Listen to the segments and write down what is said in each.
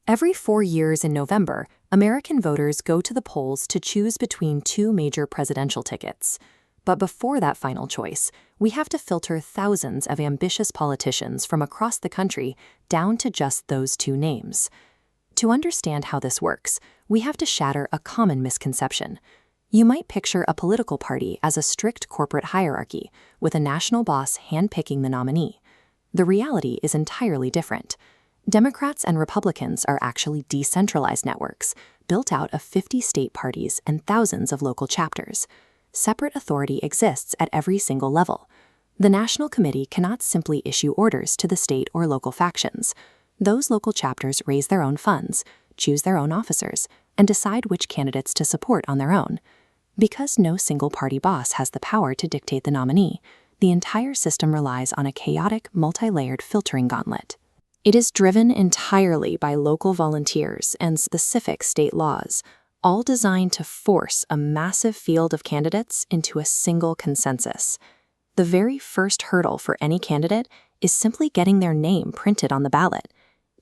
Every 4 years in November, American voters go to the polls to choose between two major presidential tickets. But before that final choice, we have to filter thousands of ambitious politicians from across the country down to just those two names. To understand how this works, we have to shatter a common misconception. You might picture a political party as a strict corporate hierarchy, with a national boss handpicking the nominee. The reality is entirely different. Democrats and Republicans are actually decentralized networks, built out of 50 state parties and thousands of local chapters. Separate authority exists at every single level. The National Committee cannot simply issue orders to the state or local factions. Those local chapters raise their own funds, choose their own officers, and decide which candidates to support on their own. Because no single party boss has the power to dictate the nominee, the entire system relies on a chaotic, multi-layered filtering gauntlet. It is driven entirely by local volunteers and specific state laws, all designed to force a massive field of candidates into a single consensus. The very first hurdle for any candidate is simply getting their name printed on the ballot.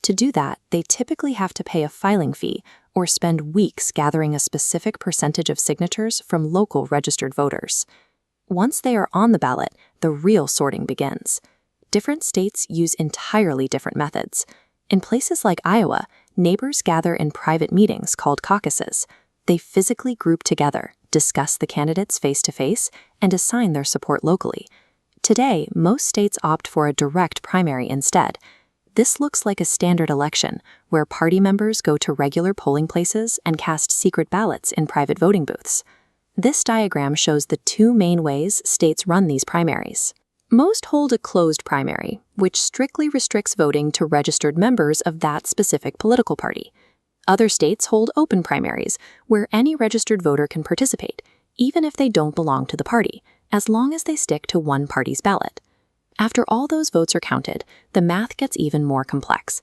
To do that, they typically have to pay a filing fee or spend weeks gathering a specific percentage of signatures from local registered voters. Once they are on the ballot, the real sorting begins. Different states use entirely different methods. In places like Iowa, neighbors gather in private meetings called caucuses. They physically group together, discuss the candidates face-to-face, and assign their support locally. Today, most states opt for a direct primary instead. This looks like a standard election, where party members go to regular polling places and cast secret ballots in private voting booths. This diagram shows the two main ways states run these primaries. Most hold a closed primary, which strictly restricts voting to registered members of that specific political party. Other states hold open primaries, where any registered voter can participate, even if they don't belong to the party, as long as they stick to one party's ballot. After all those votes are counted, the math gets even more complex.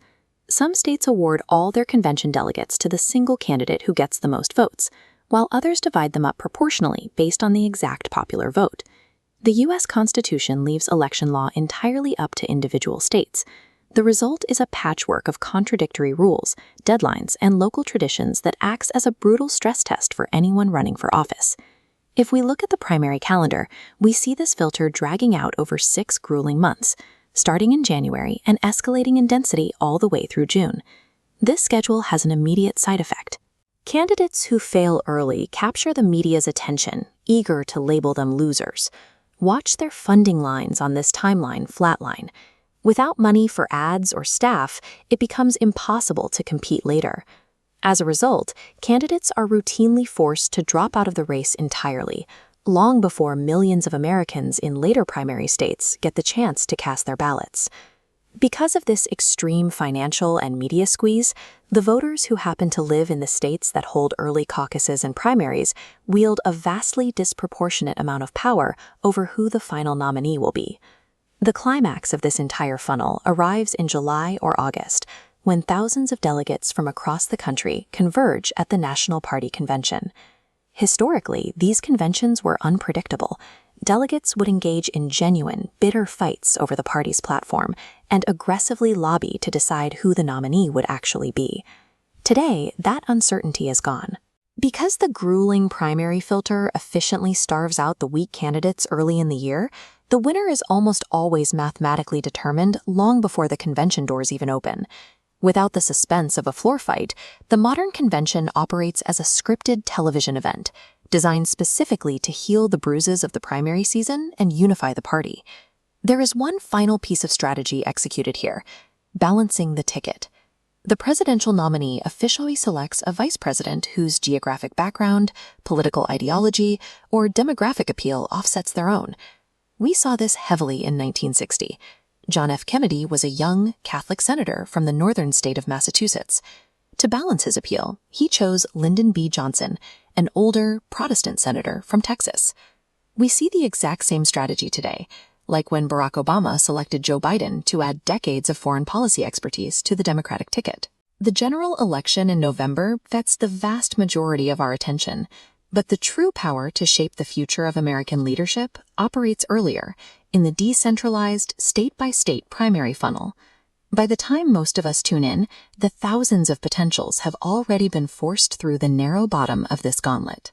Some states award all their convention delegates to the single candidate who gets the most votes, while others divide them up proportionally based on the exact popular vote. The U.S. Constitution leaves election law entirely up to individual states. The result is a patchwork of contradictory rules, deadlines, and local traditions that acts as a brutal stress test for anyone running for office. If we look at the primary calendar, we see this filter dragging out over 6 grueling months, starting in January and escalating in density all the way through June. This schedule has an immediate side effect. Candidates who fail early capture the media's attention, eager to label them losers. Watch their funding lines on this timeline flatline. Without money for ads or staff, it becomes impossible to compete later. As a result, candidates are routinely forced to drop out of the race entirely, long before millions of Americans in later primary states get the chance to cast their ballots. Because of this extreme financial and media squeeze, the voters who happen to live in the states that hold early caucuses and primaries wield a vastly disproportionate amount of power over who the final nominee will be. The climax of this entire funnel arrives in July or August, when thousands of delegates from across the country converge at the National Party Convention. Historically, these conventions were unpredictable. Delegates would engage in genuine, bitter fights over the party's platform and aggressively lobby to decide who the nominee would actually be. Today, that uncertainty is gone. Because the grueling primary filter efficiently starves out the weak candidates early in the year, the winner is almost always mathematically determined long before the convention doors even open. Without the suspense of a floor fight, the modern convention operates as a scripted television event, designed specifically to heal the bruises of the primary season and unify the party. There is one final piece of strategy executed here: balancing the ticket. The presidential nominee officially selects a vice president whose geographic background, political ideology, or demographic appeal offsets their own. We saw this heavily in 1960. John F. Kennedy was a young, Catholic senator from the northern state of Massachusetts. To balance his appeal, he chose Lyndon B. Johnson, an older, Protestant senator from Texas. We see the exact same strategy today, like when Barack Obama selected Joe Biden to add decades of foreign policy expertise to the Democratic ticket. The general election in November gets the vast majority of our attention, but the true power to shape the future of American leadership operates earlier, in the decentralized, state-by-state primary funnel. By the time most of us tune in, the thousands of potentials have already been forced through the narrow bottom of this gauntlet.